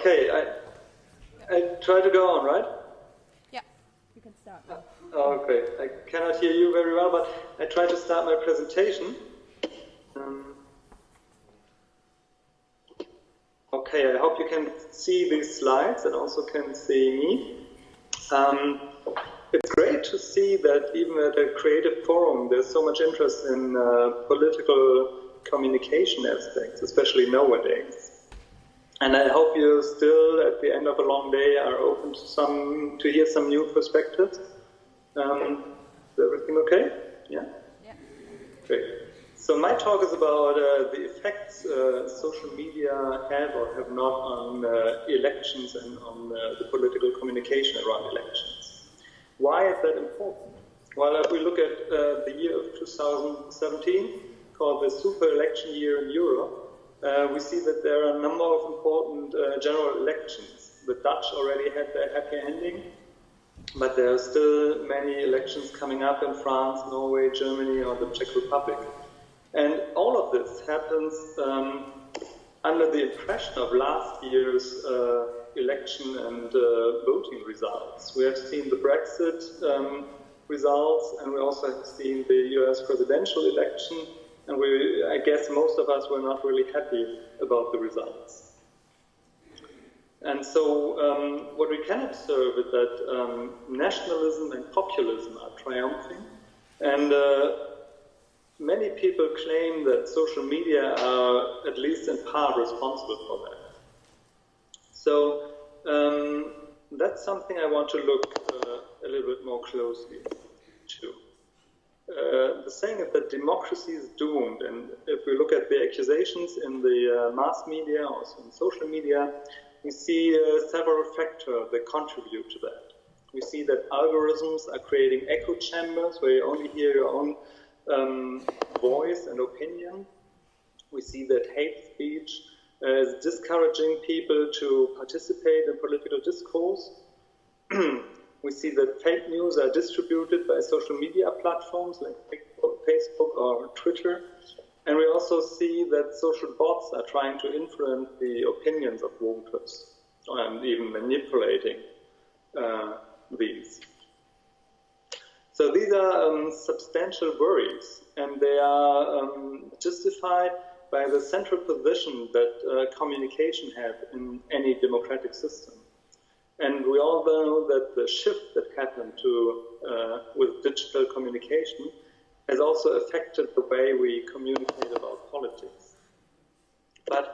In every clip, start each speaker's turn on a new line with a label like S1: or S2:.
S1: Okay, I try to go on, right?
S2: Yeah, you can start.
S1: Okay, I cannot hear you very well, but I try to start my presentation. Okay, I hope you can see these slides and also can see me. It's great to see that even at a creative forum, there's so much interest in political communication aspects, especially nowadays. And I hope you still, at the end of a long day, are open to hear some new perspectives. Is everything okay? Yeah?
S2: Yeah.
S1: Great. So my talk is about the effects social media have or have not on elections and on the political communication around elections. Why is that important? Well, if we look at the year of 2017, called the super election year in Europe, we see that there are a number of important general elections. The Dutch already had their happy ending, but there are still many elections coming up in France, Norway, Germany, or the Czech Republic. And all of this happens under the impression of last year's election and voting results. We have seen the Brexit results, and we also have seen the US presidential election, and I guess most of us were not really happy about the results. And so what we can observe is that nationalism and populism are triumphing, and many people claim that social media are at least in part responsible for that. So that's something I want to look a little bit more closely to. The saying is that democracy is doomed, and if we look at the accusations in the mass media, also in social media, we see several factors that contribute to that. We see that algorithms are creating echo chambers where you only hear your own voice and opinion. We see that hate speech is discouraging people to participate in political discourse. We see that fake news are distributed by social media platforms like Facebook or Twitter. And we also see that social bots are trying to influence the opinions of voters and even manipulating these. So these are substantial worries, and they are justified by the central position that communication has in any democratic system. And we all know that the shift that happened with digital communication has also affected the way we communicate about politics. But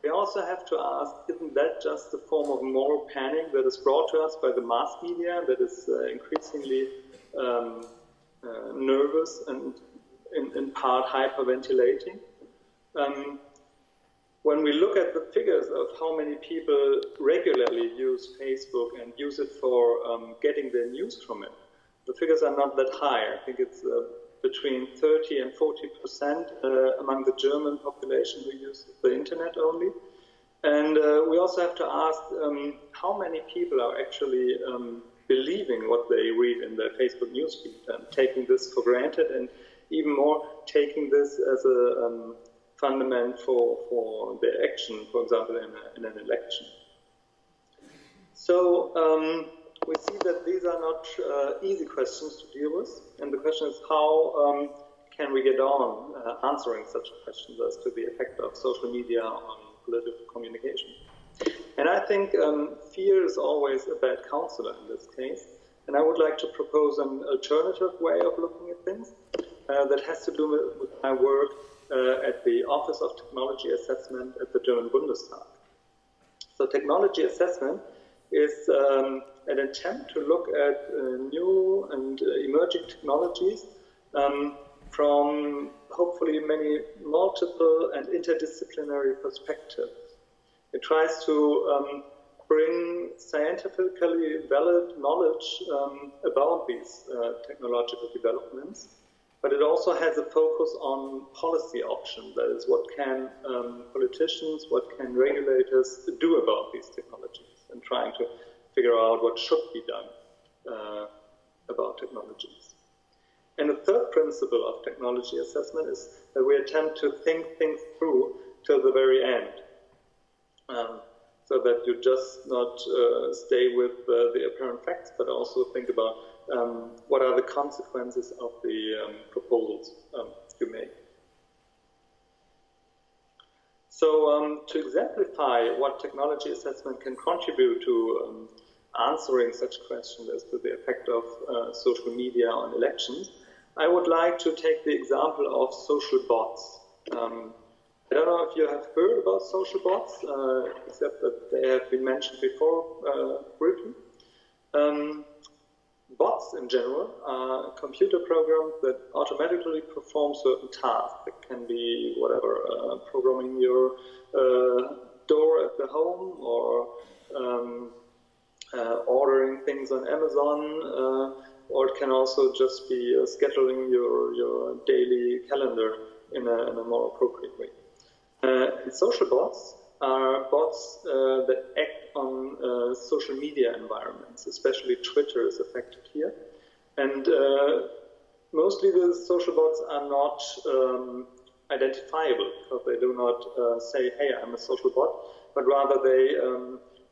S1: we also have to ask, isn't that just a form of moral panic that is brought to us by the mass media that is increasingly nervous and in part hyperventilating? When we look at the figures of how many people regularly use Facebook and use it for getting their news from it, the figures are not that high. I think it's between 30 and 40% among the German population who use the internet only. And we also have to ask how many people are actually believing what they read in their Facebook newsfeed and taking this for granted, and even more taking this as a fundament for their action, for example, in an election. So we see that these are not easy questions to deal with, and the question is how can we get on answering such questions as to the effect of social media on political communication. And I think fear is always a bad counselor in this case, and I would like to propose an alternative way of looking at things that has to do with my work at the Office of Technology Assessment at the German Bundestag. So technology assessment is an attempt to look at new and emerging technologies from hopefully many multiple and interdisciplinary perspectives. It tries to bring scientifically valid knowledge about these technological developments, but it also has a focus on policy options. That is, what can politicians, what can regulators do about these technologies, and trying to figure out what should be done about technologies. And the third principle of technology assessment is that we attempt to think things through till the very end. so that you just not stay with the apparent facts, but also think about what are the consequences of the proposals you make. So to exemplify what technology assessment can contribute to answering such questions as to the effect of social media on elections, I would like to take the example of social bots. I don't know if you have heard about social bots, except that they have been mentioned before briefly. Bots in general are computer programs that automatically perform certain tasks. It can be whatever, programming your door at the home, or ordering things on Amazon, or it can also just be scheduling your daily calendar in a more appropriate way. And social bots are bots that act on social media environments, especially Twitter is affected here. And mostly the social bots are not identifiable, because they do not say, hey, I'm a social bot, but rather they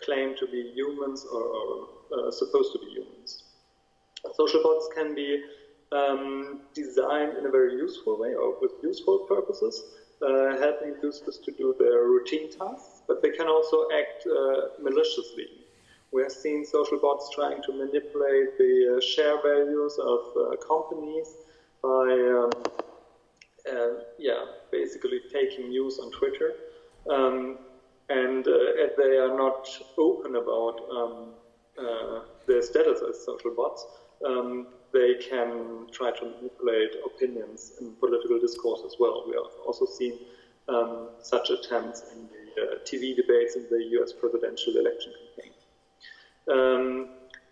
S1: claim to be humans or supposed to be humans. Social bots can be designed in a very useful way or with useful purposes, helping users to do their routine tasks, but they can also act maliciously. We have seen social bots trying to manipulate the share values of companies by basically faking news on Twitter. And if they are not open about their status as social bots, they can try to manipulate opinions in political discourse as well. We have also seen such attempts in the TV debates in the US presidential election campaign.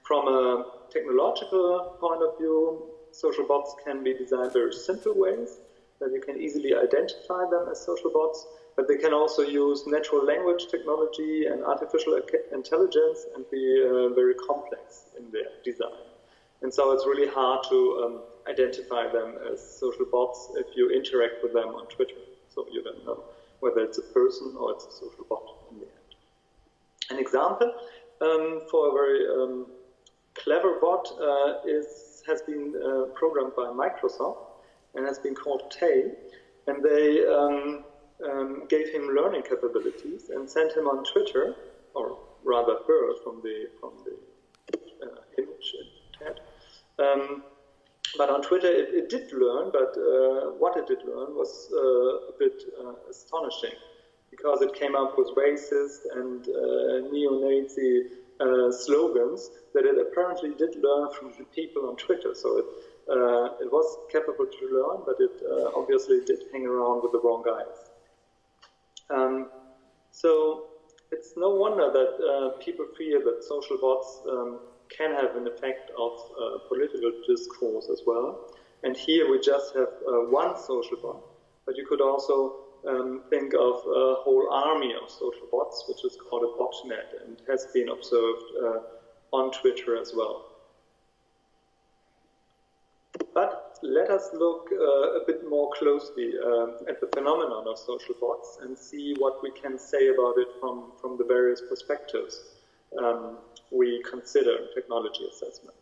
S1: From a technological point of view, social bots can be designed very simple ways that you can easily identify them as social bots, but they can also use natural language technology and artificial intelligence and be very complex in their design. And so it's really hard to identify them as social bots if you interact with them on Twitter. So you don't know whether it's a person or it's a social bot in the end. An example for a very clever bot has been programmed by Microsoft and has been called Tay. And they gave him learning capabilities and sent him on Twitter, or rather her from the image it had. But on Twitter it did learn, but what it did learn was a bit astonishing, because it came up with racist and neo-Nazi slogans that it apparently did learn from the people on Twitter. So it was capable to learn, but it obviously did hang around with the wrong guys. So it's no wonder that people fear that social bots can have an effect of political discourse as well. And here we just have one social bot, but you could also think of a whole army of social bots, which is called a botnet, and has been observed on Twitter as well. But let us look a bit more closely at the phenomenon of social bots and see what we can say about it from the various perspectives we consider in technology assessment.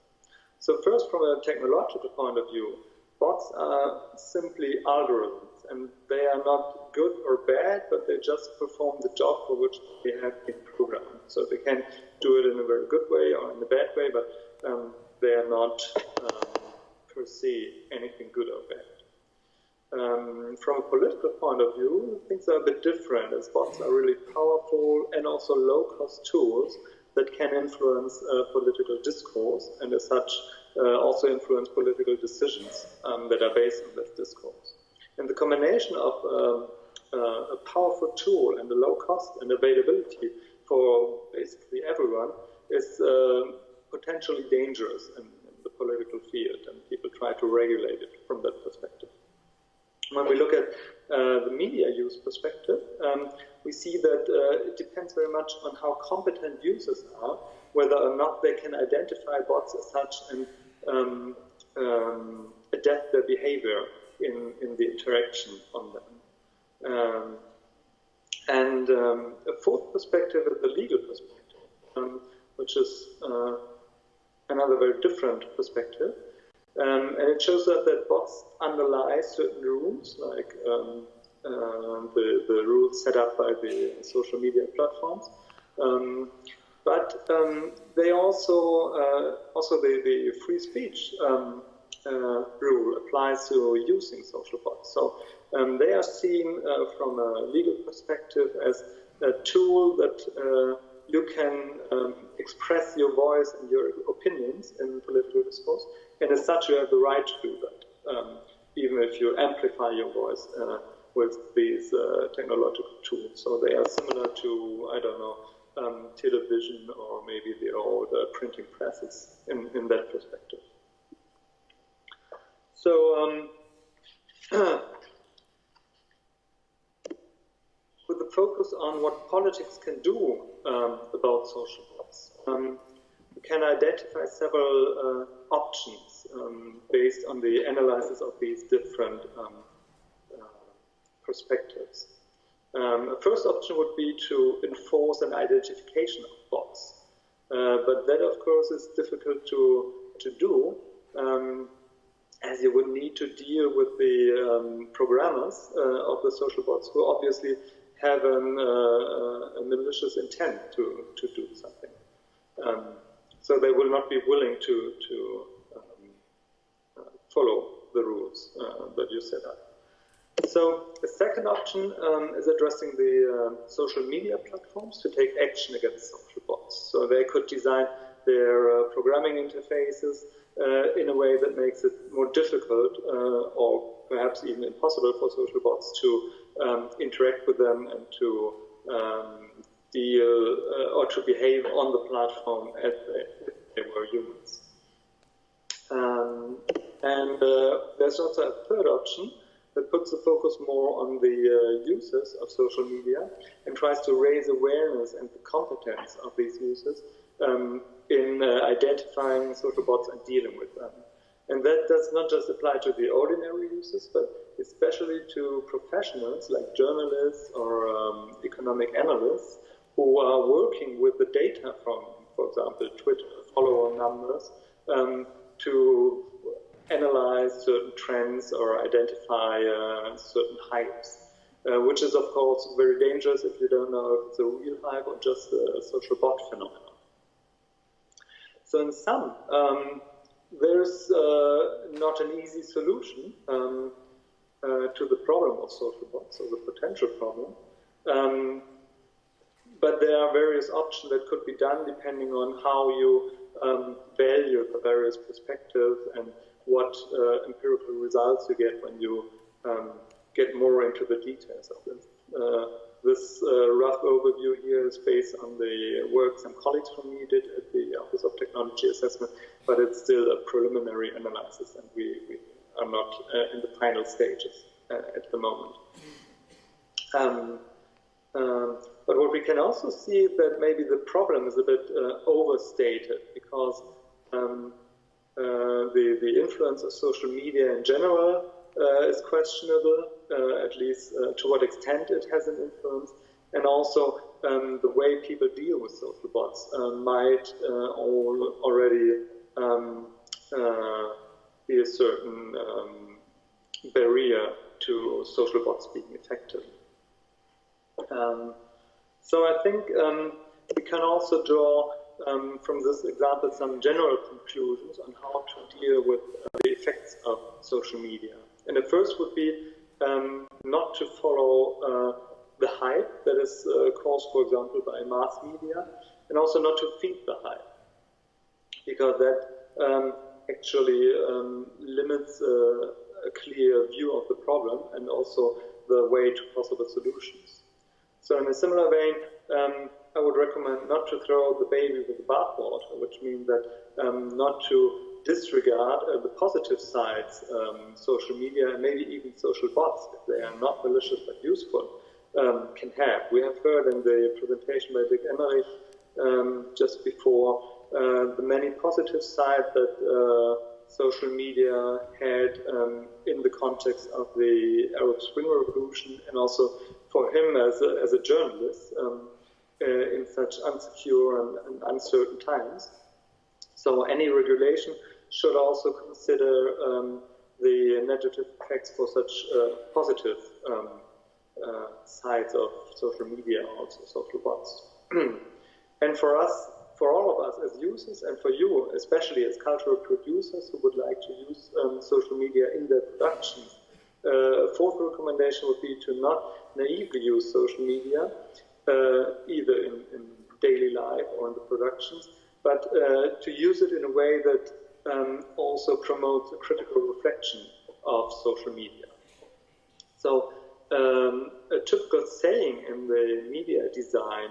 S1: So first, from a technological point of view, bots are simply algorithms, and they are not good or bad, but they just perform the job for which they have been programmed. So they can do it in a very good way or in a bad way, but they are not per se anything good or bad. From a political point of view, things are a bit different, as bots are really powerful and also low-cost tools that can influence political discourse, and as such also influence political decisions that are based on that discourse. And the combination of a powerful tool and the low cost and availability for basically everyone is potentially dangerous in the political field, and people try to regulate it from that perspective. When we look at the media use perspective, we see that it depends very much on how competent users are, whether or not they can identify bots as such and adapt their behavior in the interaction on them. And a fourth perspective is the legal perspective, which is another very different perspective. And it shows that bots underlie certain rules, like the rules set up by the social media platforms. But they also the free speech rule applies to using social bots. So they are seen from a legal perspective as a tool that you can express your voice and your opinions in political discourse, and as such you have the right to do that, even if you amplify your voice with these technological tools. So they are similar to, I don't know, television or maybe the old printing presses in that perspective. So with the focus on what politics can do about social bots, we can identify several options based on the analysis of these different perspectives. The first option would be to enforce an identification of bots, but that of course is difficult to do, as you would need to deal with the programmers of the social bots, who obviously have a malicious intent to do something. So they will not be willing to follow the rules that you set up. So the second option is addressing the social media platforms to take action against social bots. So they could design their programming interfaces in a way that makes it more difficult or perhaps even impossible for social bots to interact with them and to deal or to behave on the platform as they were humans. And there's also a third option that puts the focus more on the users of social media and tries to raise awareness and the competence of these users in identifying social bots and dealing with them. And that does not just apply to the ordinary users, but especially to professionals like journalists or economic analysts who are working with the data from, for example, Twitter follower numbers to analyze certain trends or identify certain hypes, which is of course very dangerous if you don't know if it's a real hype or just a social bot phenomenon. So in sum, there's not an easy solution to the problem of social bots, or the potential problem. But there are various options that could be done depending on how you value the various perspectives and what empirical results you get when you get more into the details of this. This rough overview here is based on the work some colleagues from me did at the Office of Technology Assessment, but it's still a preliminary analysis, and we are not in the final stages at the moment. But what we can also see is that maybe the problem is a bit overstated, because the influence of social media in general is questionable, at least to what extent it has an influence, and also the way people deal with social bots might already be a certain barrier to social bots being effective. So I think we can also draw from this example some general conclusions on how to deal with the effects of social media. And the first would be not to follow the hype that is caused, for example, by mass media, and also not to feed the hype, because that actually limits a clear view of the problem and also the way to possible solutions. So in a similar vein, I would recommend not to throw the baby with the bathwater, which means that not to disregard the positive sides social media and maybe even social bots, if they are not malicious but useful, can have. We have heard in the presentation by Dick Emmerich just before the many positive sides that social media had in the context of the Arab Spring Revolution, and also for him as a journalist in such unsecure and uncertain times. So any regulation should also consider the negative effects for such positive sides of social media, also social bots. And for us, for all of us as users, and for you, especially as cultural producers who would like to use social media in their productions, a fourth recommendation would be to not naively use social media, either in daily life or in the productions, but to use it in a way that also promotes a critical reflection of social media. So a typical saying in the media design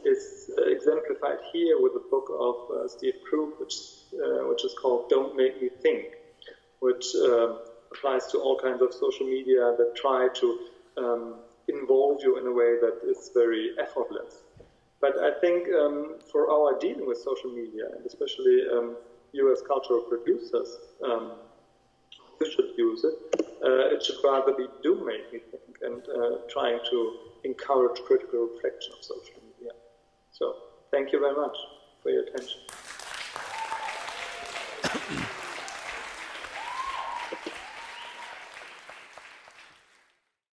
S1: is exemplified here with a book of Steve Krug, which is called "Don't Make Me Think," which applies to all kinds of social media that try to involve you in a way that is very effortless. But I think for our dealing with social media, and especially you as cultural producers, you should use it. It should rather be "do make me think" and trying to encourage critical reflection of social media. So thank you very much for your attention.